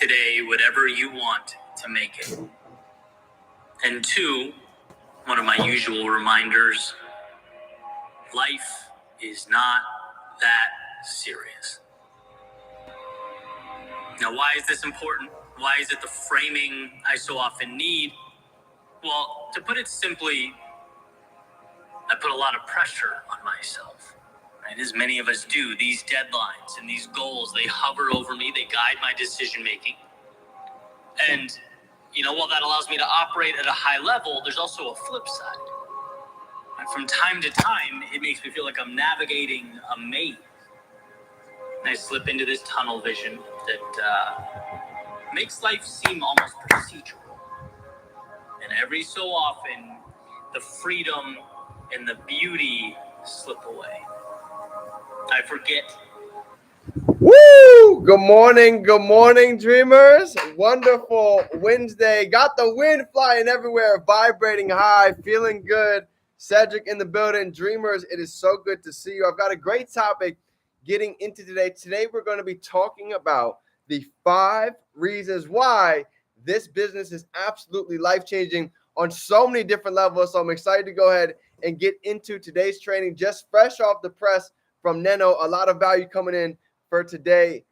today whatever you want to make it. And two, one of my usual reminders, life is not that serious. Now, why is this important? Why is it the framing I so often need? Well, to put it simply, I put a lot of pressure on myself, right? As many of us do. These deadlines and these goals, they hover over me, they guide my decision making. And, while that allows me to operate at a high level, there's also a flip side. And from time to time, it makes me feel like I'm navigating a maze. And I slip into this tunnel vision that makes life seem almost procedural. And every so often, the freedom and the beauty slip away. I forget. Woo! Good morning, dreamers. Wonderful Wednesday. Got the wind flying everywhere, vibrating high, feeling good. Cedric in the building. Dreamers, it is so good to see you. I've got a great topic getting into today. Today, we're going to be talking about the 5 reasons why this business is absolutely life-changing on so many different levels. So I'm excited to go ahead and get into today's training, just fresh off the press from Neno. A lot of value coming in for today.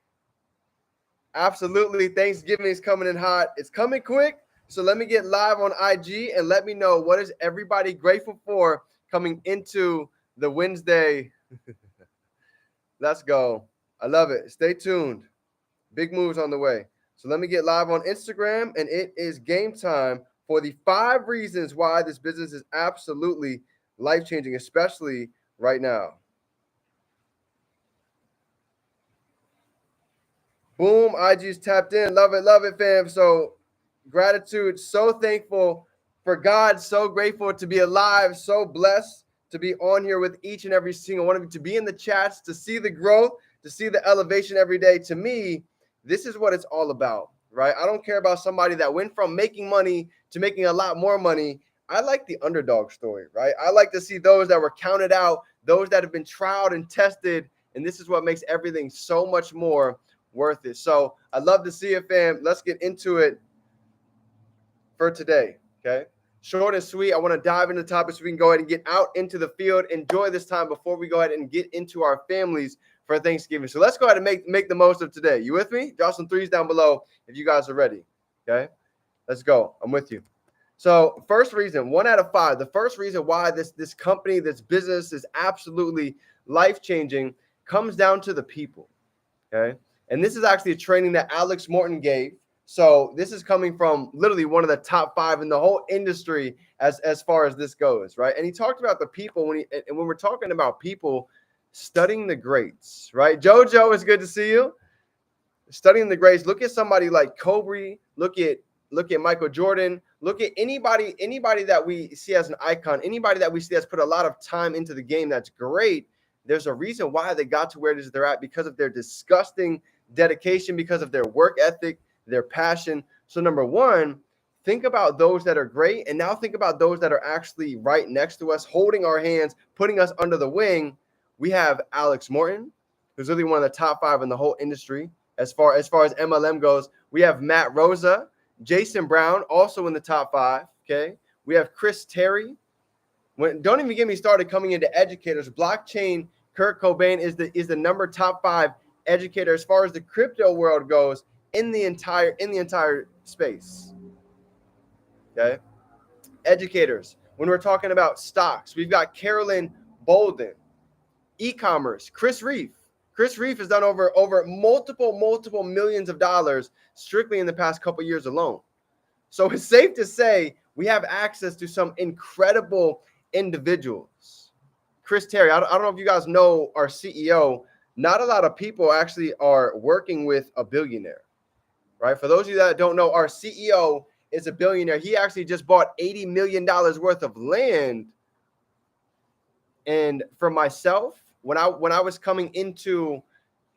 Absolutely. Thanksgiving is coming in hot. It's coming quick. So let me get live on IG and let me know what is everybody grateful for coming into the Wednesday. Let's go. I love it. Stay tuned. Big moves on the way. So let me get live on Instagram, and it is game time for the 5 reasons why this business is absolutely life-changing, especially right now. Boom, IG's tapped in. Love it, fam. So gratitude, so thankful for God, so grateful to be alive, so blessed to be on here with each and every single one of you, to be in the chats, to see the growth, to see the elevation every day. To me, this is what it's all about, right? I don't care about somebody that went from making money to making a lot more money. I like the underdog story, right? I like to see those that were counted out, those that have been tried and tested, and this is what makes everything so much more worth it. So I love to see it, fam. Let's get into it for today. Okay. Short and sweet. I want to dive into the topic so we can go ahead and get out into the field. Enjoy this time before we go ahead and get into our families for Thanksgiving. So let's go ahead and make the most of today. You with me? Drop some 3s down below if you guys are ready. Okay. Let's go. I'm with you. So first reason, 1 out of 5. The first reason why this company, this business is absolutely life-changing comes down to the people. Okay. And this is actually a training that Alex Morton gave. So this is coming from literally one of the top 5 in the whole industry as far as this goes, right? And he talked about the people when we're talking about people, studying the greats, right? Jojo, it's good to see you. Studying the greats. Look at somebody like Kobe. Look at Michael Jordan. Look at anybody that we see as an icon. Anybody that we see that's put a lot of time into the game. That's great. There's a reason why they got to where it is they're at, because of their disgusting dedication, because of their work ethic, their passion. So number 1, think about those that are great, and now think about those that are actually right next to us, holding our hands, putting us under the wing. We have Alex Morton, who's really one of the top 5 in the whole industry as far as MLM goes. We have Matt Rosa, Jason Brown, also in the top 5. Okay, we have Chris Terry. Don't even get me started coming into educators. Blockchain Kurt Cobain is the number top 5 educator as far as the crypto world goes in the entire space. Okay, educators. When we're talking about stocks, we've got Carolyn Bolden. E-commerce, Chris Reef. Chris Reef has done over multiple millions of dollars strictly in the past couple years alone. So it's safe to say we have access to some incredible individuals. Chris Terry, I don't know if you guys know our CEO. Not a lot of people actually are working with a billionaire, right? For those of you that don't know, our CEO is a billionaire. He actually just bought $80 million worth of land. And for myself, when I was coming into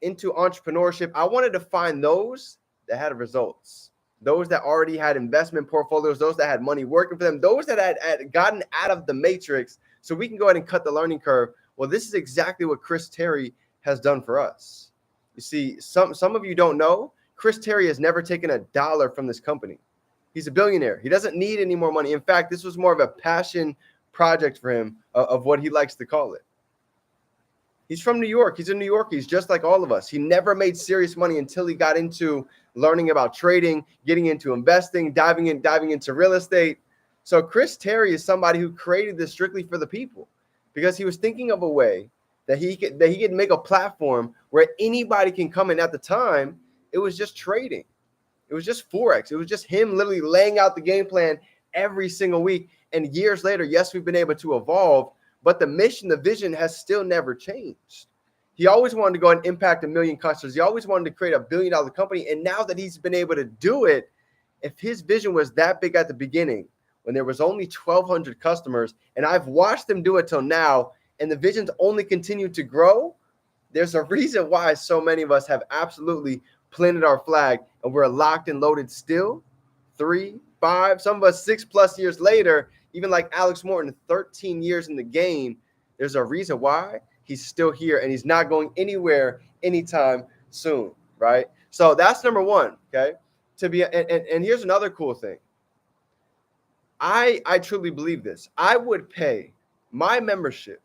entrepreneurship, I wanted to find those that had results, those that already had investment portfolios, those that had money working for them, those that had gotten out of the matrix, so we can go ahead and cut the learning curve. Well, this is exactly what Chris Terry has done for us. You see, some of you don't know, Chris Terry has never taken a dollar from this company. He's a billionaire. He doesn't need any more money. In fact, this was more of a passion project for him of what he likes to call it. He's from New York. He's a New Yorker. He's just like all of us. He never made serious money until he got into learning about trading, getting into investing, diving into real estate. So Chris Terry is somebody who created this strictly for the people because he was thinking of a way that he could make a platform where anybody can come in. At the time, it was just trading. It was just Forex. It was just him literally laying out the game plan every single week. And years later, yes, we've been able to evolve, but the mission, the vision has still never changed. He always wanted to go and impact 1 million customers. He always wanted to create $1 billion company. And now that he's been able to do it, if his vision was that big at the beginning, when there was only 1,200 customers, and I've watched him do it till now, and the vision's only continued to grow, there's a reason why so many of us have absolutely planted our flag and we're locked and loaded still 3, 5, some of us 6+ years later, even like Alex Morton, 13 years in the game. There's a reason why he's still here and he's not going anywhere anytime soon, right? So that's number one, okay? And here's another cool thing. I truly believe this. I would pay my membership,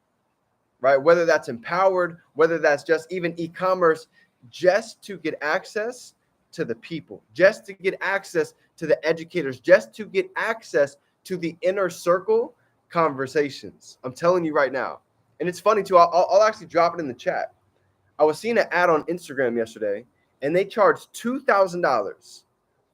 right? Whether that's Empowered, whether that's just even e-commerce, just to get access to the people, just to get access to the educators, just to get access to the inner circle conversations. I'm telling you right now. And it's funny too. I'll actually drop it in the chat. I was seeing an ad on Instagram yesterday, and they charged $2,000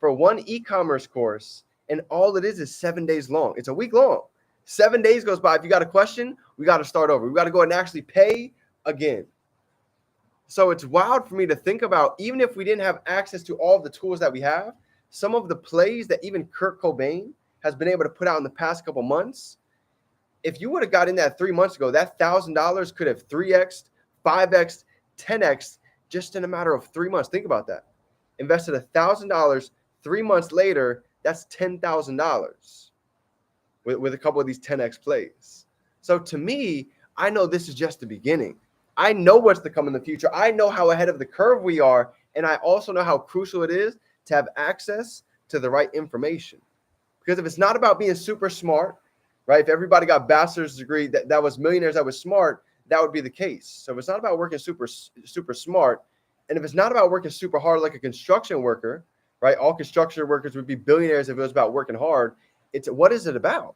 for one e-commerce course, and all it is 7 days long. It's a week long. 7 days goes by. If you got a question, we got to start over. We got to go and actually pay again. So it's wild for me to think about, even if we didn't have access to all the tools that we have, some of the plays that even Kurt Cobain has been able to put out in the past couple months. If you would have got in that 3 months ago, that $1,000 could have 3x, 5x, 10x just in a matter of 3 months. Think about that. Invested $1,000, 3 months later, that's $10,000 with a couple of these 10x plays. So to me, I know this is just the beginning. I know what's to come in the future. I know how ahead of the curve we are. And I also know how crucial it is to have access to the right information. Because if it's not about being super smart, right? If everybody got bachelor's degree that was millionaires that was smart, that would be the case. So if it's not about working super smart, and if it's not about working super hard like a construction worker, right? All construction workers would be billionaires if it was about working hard. What is it about?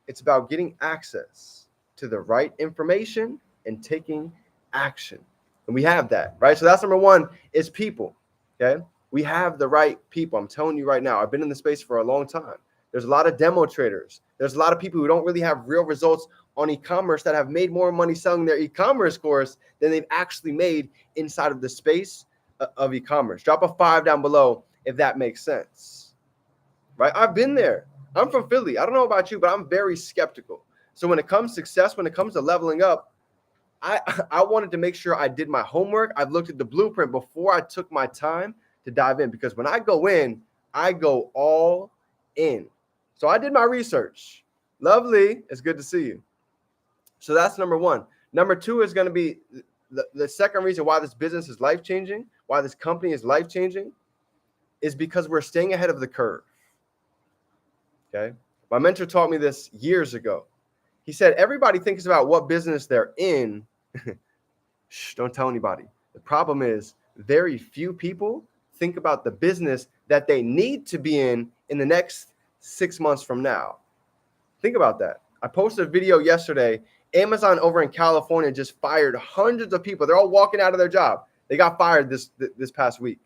It's about getting access to the right information and taking action. And we have that, right? So that's number one is people, okay? We have the right people. I'm telling you right now, I've been in the space for a long time. There's a lot of demo traders. There's a lot of people who don't really have real results on e-commerce that have made more money selling their e-commerce course than they've actually made inside of the space of e-commerce. Drop a 5 down below if that makes sense, right? I've been there. I'm from Philly. I don't know about you, but I'm very skeptical. So when it comes to success, when it comes to leveling up, I wanted to make sure I did my homework. I've looked at the blueprint before I took my time to dive in, because when I go in, I go all in. So I did my research. Lovely. It's good to see you. So that's number one. Number two is going to be the second reason why this business is life-changing, why this company is life-changing, is because we're staying ahead of the curve. Okay. My mentor taught me this years ago. He said, everybody thinks about what business they're in. Shh, don't tell anybody. The problem is very few people think about the business that they need to be in the next 6 months from now. Think about that. I posted a video yesterday. Amazon over in California just fired hundreds of people. They're all walking out of their job. They got fired this past week.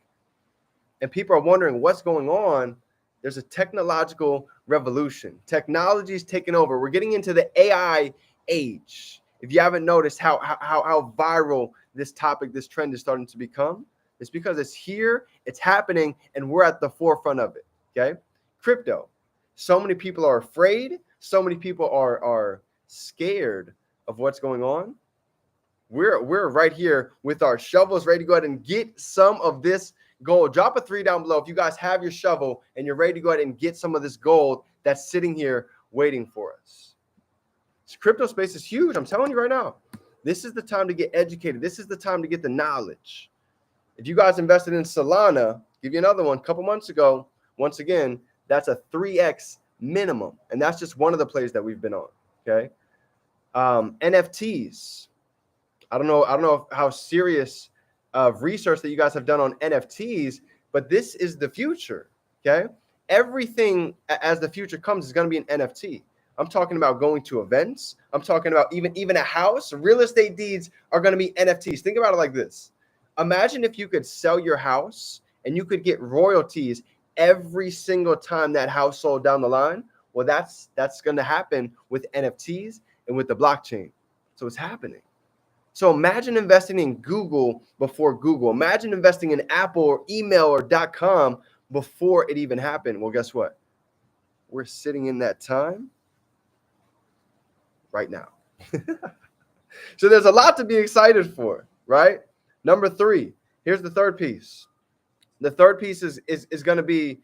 And people are wondering what's going on. There's a technological revolution. Technology is taking over. We're getting into the AI age. If you haven't noticed how viral this topic, this trend is starting to become, it's because it's here, it's happening, and we're at the forefront of it. Okay? Crypto. So many people are afraid. So many people are scared of what's going on. We're right here with our shovels ready to go ahead and get some of this gold. Drop a 3 down below if you guys have your shovel and you're ready to go ahead and get some of this gold that's sitting here waiting for us. This crypto space is huge. I'm telling you right now. This is the time to get educated. This is the time to get the knowledge. If you guys invested in Solana, give you another one a couple months ago, once again, that's a 3x minimum. And that's just one of the plays that we've been on. Okay. NFTs. I don't know how serious of research that you guys have done on NFTs, but this is the future. Okay. Everything as the future comes is going to be an NFT. I'm talking about going to events. I'm talking about even a house. Real estate deeds are going to be NFTs. Think about it like this. Imagine if you could sell your house and you could get royalties every single time that house sold down the line. Well, that's going to happen with NFTs and with the blockchain. So it's happening. So imagine investing in Google before Google. Imagine investing in Apple or email or .com before it even happened. Well, guess what? We're sitting in that time right now. So there's a lot to be excited for, right? Number 3, here's the third piece. The third piece is going to be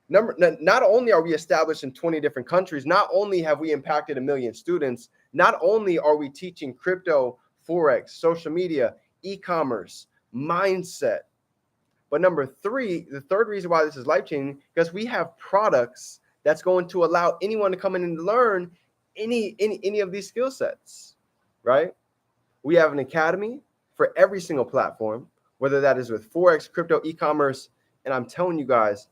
not only are we established in 20 different countries, not only have we impacted 1 million students, not only are we teaching crypto, Forex, social media, e-commerce, mindset, but number 3, the third reason why this is life-changing, because we have products that's going to allow anyone to come in and learn any of these skill sets, right? We have an academy for every single platform, whether that is with Forex, crypto, e-commerce. And I'm telling you guys,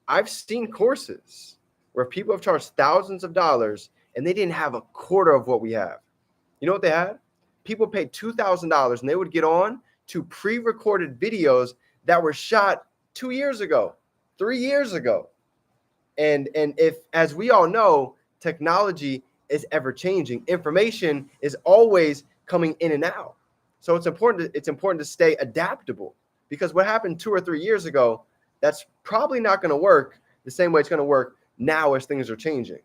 I've seen courses where people have charged thousands of dollars and they didn't have a quarter of what we have. You know what they had? People paid $2,000 and they would get on to pre-recorded videos that were shot 2 years ago, 3 years ago. And if, as we all know, technology is ever changing, information is always coming in and out. So it's important to stay adaptable, because what happened 2 or 3 years ago, that's probably not going to work the same way it's going to work now as things are changing.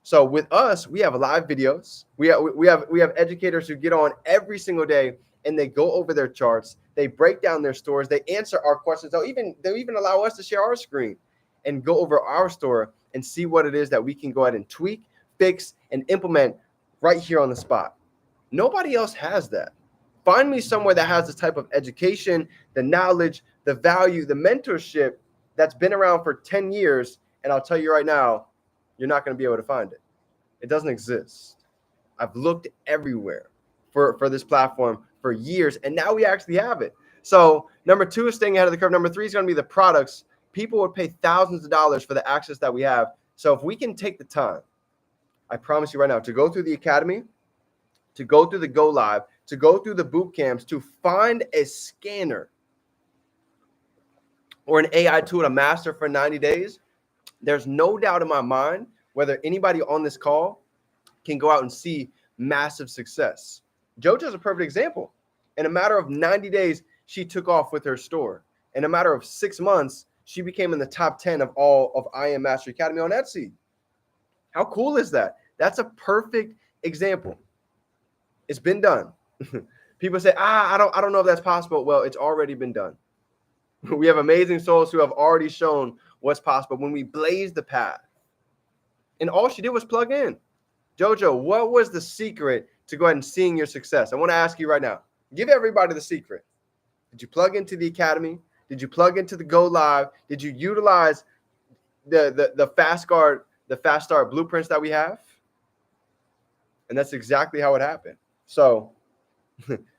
So with us, we have live videos. We have educators who get on every single day and they go over their charts. They break down their stores. They answer our questions. They'll even allow us to share our screen and go over our store and see what it is that we can go ahead and tweak, fix, and implement right here on the spot. Nobody else has that. Find me somewhere that has this type of education, the knowledge, the value, the mentorship that's been around for 10 years. And I'll tell you right now, you're not going to be able to find it. It doesn't exist. I've looked everywhere for this platform for years, and now we actually have it. So number 2 is staying ahead of the curve. Number 3 is going to be the products. People would pay thousands of dollars for the access that we have. So if we can take the time, I promise you right now, to go through the academy, to go through the Go Live, to go through the boot camps, to find a scanner or an AI tool to master for 90 days, there's no doubt in my mind whether anybody on this call can go out and see massive success. JoJo's a perfect example. In a matter of 90 days, she took off with her store. In a matter of 6 months, she became in the top 10 of all of I Am Mastery Academy on Etsy. How cool is that? That's a perfect example. It's been done. People say, I don't know if that's possible. Well, it's already been done. We have amazing souls who have already shown what's possible when we blaze the path. And all she did was plug in. JoJo, what was the secret to go ahead and seeing your success? I want to ask you right now. Give everybody the secret. Did you plug into the academy? Did you plug into the Go Live? Did you utilize the Fast Start blueprints that we have? And that's exactly how it happened. So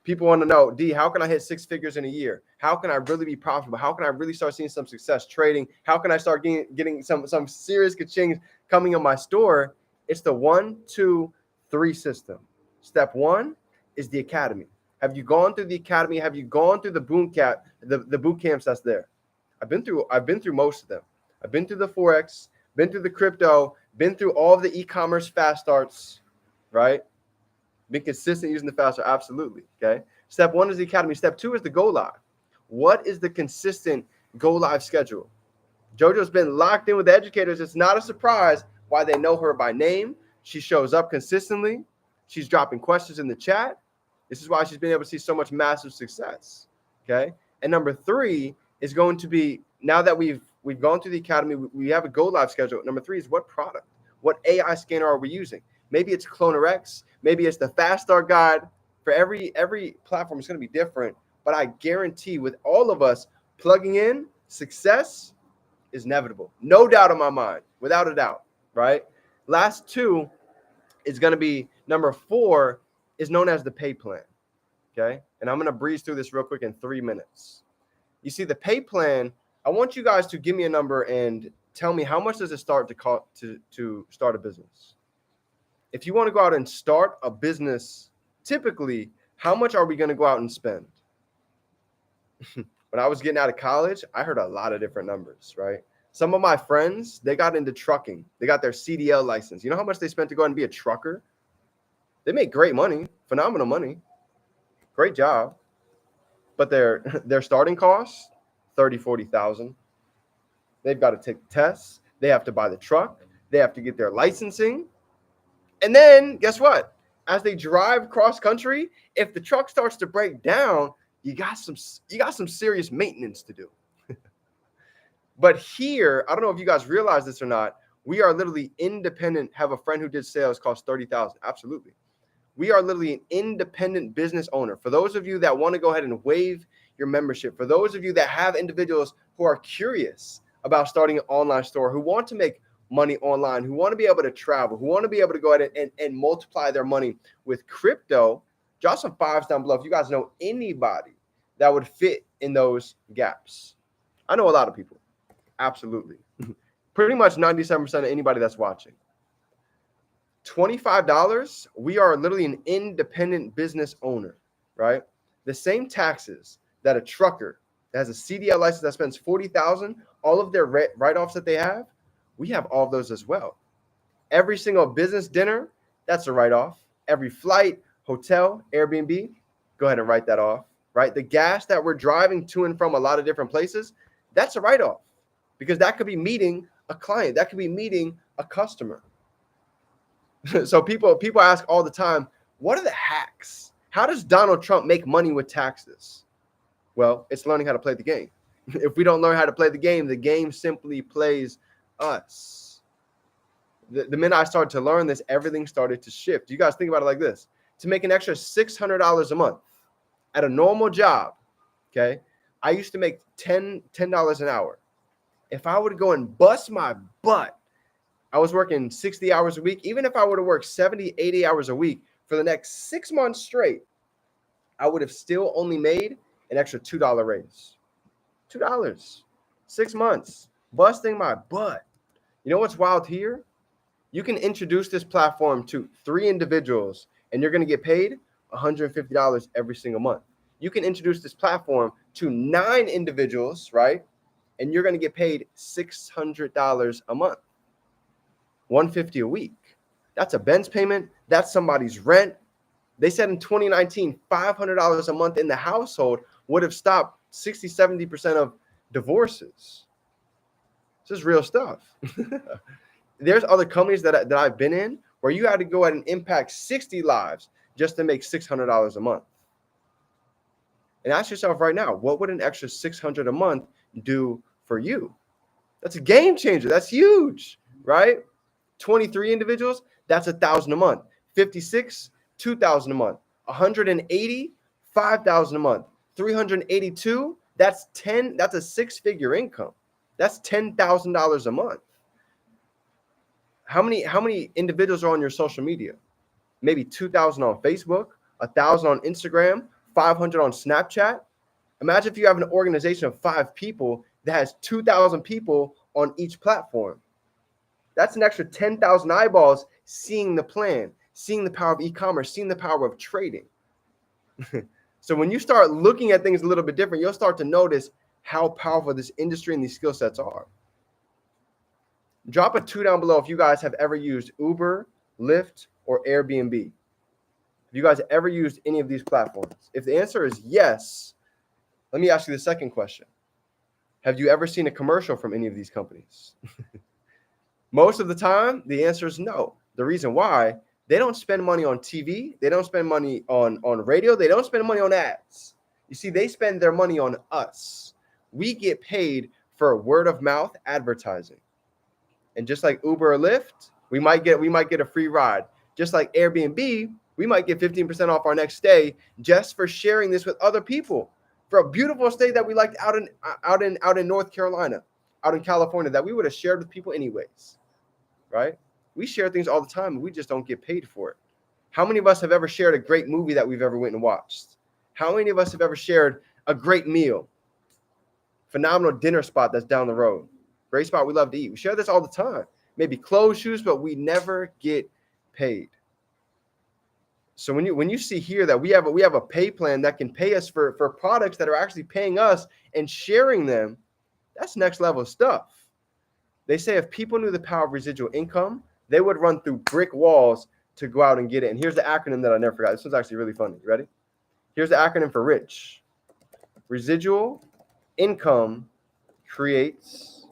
people want to know, D, how can I hit 6 figures in a year? How can I really be profitable? How can I really start seeing some success trading? How can I start getting some serious ka-chings coming in my store? It's the 1, 2, 3 system. Step 1 is the academy. Have you gone through the academy? Have you gone through the boot camps that's there? I've been through most of them. I've been through the Forex, been through the crypto, been through all of the e-commerce fast starts, right? Been consistent using the fast start, absolutely. Okay. Step 1 is the academy. Step 2 is the Go Live. What is the consistent Go Live schedule? JoJo's been locked in with the educators. It's not a surprise why they know her by name. She shows up consistently. She's dropping questions in the chat. This is why she's been able to see so much massive success. Okay. And number 3 is going to be, now that we've gone through the academy, we have a Go Live schedule. Number 3 is what product, what AI scanner are we using? Maybe it's ClonerX. Maybe it's the Fast Start Guide. For every platform, it's going to be different. but I guarantee with all of us plugging in, success is inevitable. No doubt in my mind, without a doubt, right? Last two is going to be number 4 is known as the pay plan, okay? And I'm going to breeze through this real quick in 3 minutes. You see, the pay plan, I want you guys to give me a number and tell me how much does it start to cost to start a business. If you want to go out and start a business, typically, how much are we going to go out and spend? When I was getting out of college, I heard a lot of different numbers, right? Some of my friends, they got into trucking. They got their CDL license. You know how much they spent to go out and be a trucker? They make great money, phenomenal money, great job. But their starting costs, $30,000, $40,000. They've got to take tests. They have to buy the truck. They have to get their licensing. And then guess what? As they drive cross country, if the truck starts to break down, you got some serious maintenance to do. But here, I don't know if you guys realize this or not, we are literally independent. Have a friend who did sales, cost $30,000. Absolutely. We are literally an independent business owner. For those of you that want to go ahead and waive your membership, for those of you that have individuals who are curious about starting an online store, who want to make money online, who want to be able to travel, who want to be able to go ahead and multiply their money with crypto, drop some 5s down below if you guys know anybody that would fit in those gaps. I know a lot of people. Absolutely. Pretty much 97% of anybody that's watching. $25, we are literally an independent business owner, right? The same taxes that a trucker that has a CDL license that spends $40,000, all of their write-offs that they have, we have all of those as well. Every single business dinner, that's a write-off. Every flight, hotel, Airbnb, go ahead and write that off, right? The gas that we're driving to and from a lot of different places, that's a write-off because that could be meeting a client. That could be meeting a customer. So people ask all the time, what are the hacks? How does Donald Trump make money with taxes? Well, it's learning how to play the game. If we don't learn how to play the game simply plays us. The minute I started to learn this, everything started to shift. You guys think about it like this. To make an extra $600 a month at a normal job, okay, I used to make $10 an hour. If I would go and bust my butt, I was working 60 hours a week. Even if I would have worked 70, 80 hours a week for the next 6 months straight, I would have still only made an extra $2 raise. $2, 6 months, busting my butt. You know what's wild here? You can introduce this platform to 3 individuals and you're going to get paid $150 every single month. You can introduce this platform to 9 individuals, right? And you're going to get paid $600 a month. $150 a week. That's a Benz payment. That's somebody's rent. They said in 2019, $500 a month in the household would have stopped 60, 70% of divorces. This is real stuff. There's other companies that I've been in where you had to go out and impact 60 lives just to make $600 a month. And ask yourself right now, what would an extra $600 a month do for you? That's a game changer. That's huge, right? 23 individuals, that's $1,000 a month. 56, $2,000 a month. 180, $5,000 a month. 382, that's a 6-figure income. That's $10,000 a month. How many individuals are on your social media? Maybe 2,000 on Facebook, 1,000 on Instagram, 500 on Snapchat. Imagine if you have an organization of 5 people that has 2,000 people on each platform. That's an extra 10,000 eyeballs seeing the plan, seeing the power of e-commerce, seeing the power of trading. So when you start looking at things a little bit different, you'll start to notice how powerful this industry and these skill sets are. Drop a 2 down below if you guys have ever used Uber, Lyft, or Airbnb. Have you guys ever used any of these platforms? If the answer is yes, let me ask you the second question. Have you ever seen a commercial from any of these companies? Most of the time, the answer is no. The reason why, they don't spend money on TV. They don't spend money on radio. They don't spend money on ads. You see, they spend their money on us. We get paid for word of mouth advertising. And just like Uber or Lyft, we might get a free ride. Just like Airbnb, we might get 15% off our next stay just for sharing this with other people. for a beautiful state that we liked out in North Carolina, out in California, that we would have shared with people anyways, right? We share things all the time, and we just don't get paid for it. How many of us have ever shared a great movie that we've ever went and watched? How many of us have ever shared a great meal, phenomenal dinner spot that's down the road, great spot we love to eat? We share this all the time. Maybe clothes, shoes, but we never get paid. So when you see here that we have a pay plan that can pay us for products that are actually paying us and sharing them, that's next level stuff. They say if people knew the power of residual income, they would run through brick walls to go out and get it. And here's the acronym that I never forgot. This one's actually really funny. You ready? Here's the acronym for rich. Residual income creates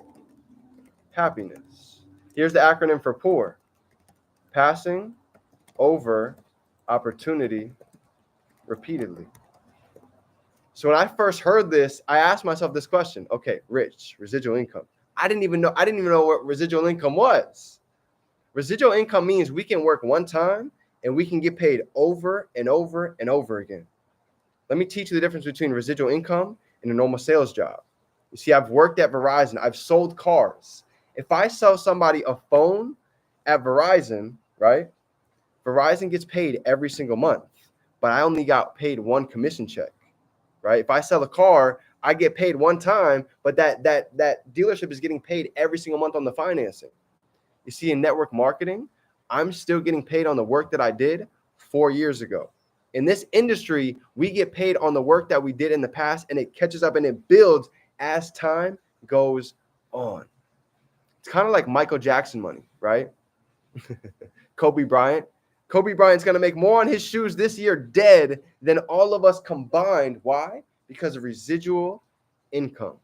happiness. Here's the acronym for poor. Passing over opportunity repeatedly. So when I first heard this, I asked myself this question. Okay, rich, residual income. I didn't even know what residual income was. Residual income means we can work one time and we can get paid over and over and over again. Let me teach you the difference between residual income and a normal sales job. You see, I've worked at Verizon. I've sold cars. If I sell somebody a phone at Verizon, right? Verizon gets paid every single month, but I only got paid one commission check, right? If I sell a car, I get paid one time, but that dealership is getting paid every single month on the financing. You see, in network marketing, I'm still getting paid on the work that I did 4 years ago. In this industry, we get paid on the work that we did in the past, and it catches up and it builds as time goes on. It's kind of like Michael Jackson money, right? Kobe Bryant. Kobe Bryant's going to make more on his shoes this year dead than all of us combined. Why? Because of residual income.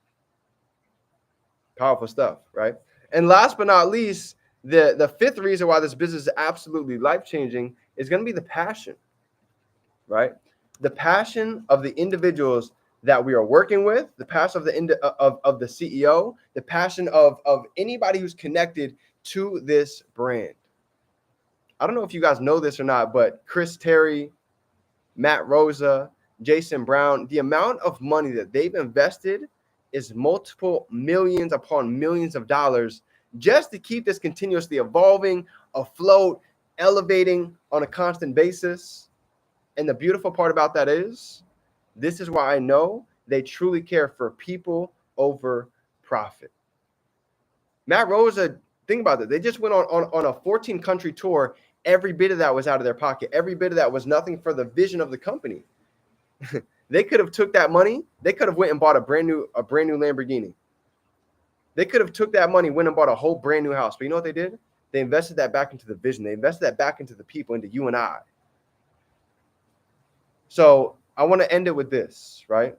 Powerful stuff, right? And last but not least, the fifth reason why this business is absolutely life-changing is going to be the passion, right? The passion of the individuals that we are working with, the passion of the CEO, the passion of anybody who's connected to this brand. I don't know if you guys know this or not, but Chris Terry, Matt Rosa, Jason Brown, the amount of money that they've invested is multiple millions upon millions of dollars just to keep this continuously evolving, afloat, elevating on a constant basis. And the beautiful part about that is, this is why I know they truly care for people over profit. Matt Rosa, think about it. They just went on a 14-country tour. Every bit of that was out of their pocket. Every bit of that was nothing for the vision of the company. They could have took that money. They could have went and bought a brand new Lamborghini. They could have took that money, went and bought a whole brand new house. But you know what they did? They invested that back into the vision. They invested that back into the people, into you and I. So I want to end it with this, right?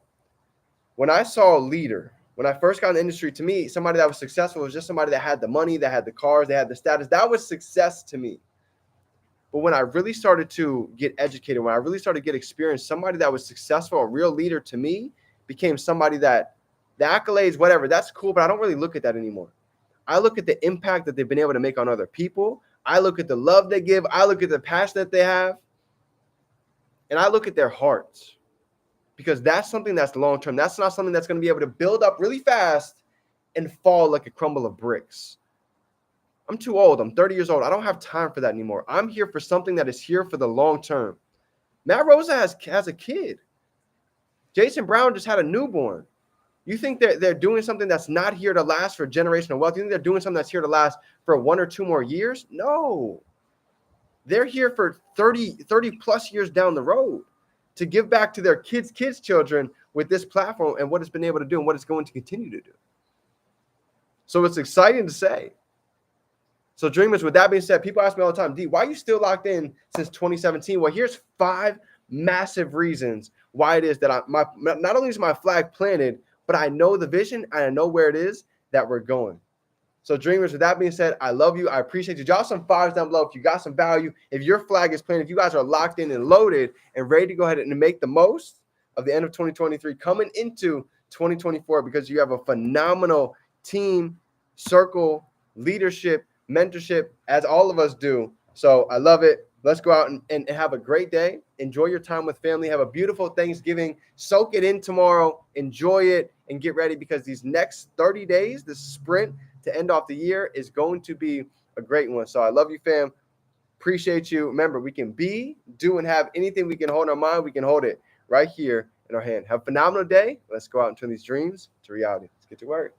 When I saw a leader, when I first got in the industry, to me, somebody that was successful was just somebody that had the money, that had the cars, they had the status. That was success to me. But when I really started to get educated, when I really started to get experience, somebody that was successful, a real leader to me, became somebody that the accolades, whatever, that's cool, but I don't really look at that anymore. I look at the impact that they've been able to make on other people. I look at the love they give. I look at the passion that they have. And I look at their hearts, because that's something that's long-term. That's not something that's going to be able to build up really fast and fall like a crumble of bricks. I'm too old. I'm 30 years old. I don't have time for that anymore. I'm here for something that is here for the long term. Matt Rosa has a kid. Jason Brown just had a newborn. You think they're doing something that's not here to last for generational wealth? You think they're doing something that's here to last for 1 or 2 more years? No. They're here for 30 plus years down the road to give back to their kids' children with this platform and what it's been able to do and what it's going to continue to do. So it's exciting to say. So dreamers, with that being said, people ask me all the time, D, why are you still locked in since 2017? Well, here's 5 massive reasons why it is that not only is my flag planted, but I know the vision and I know where it is that we're going. So dreamers, with that being said, I love you. I appreciate you. Drop some 5s down below if you got some value. If your flag is planted, if you guys are locked in and loaded and ready to go ahead and make the most of the end of 2023 coming into 2024, because you have a phenomenal team, circle, leadership, mentorship, as all of us do. So I love it. Let's go out and have a great day. Enjoy your time with family. Have a beautiful Thanksgiving. Soak it in tomorrow. Enjoy it and get ready, because these next 30 days, this sprint to end off the year, is going to be a great one. So I love you, fam. Appreciate you. Remember, we can be, do, and have anything we can hold in our mind. We can hold it right here in our hand. Have a phenomenal day. Let's go out and turn these dreams to reality. Let's get to work.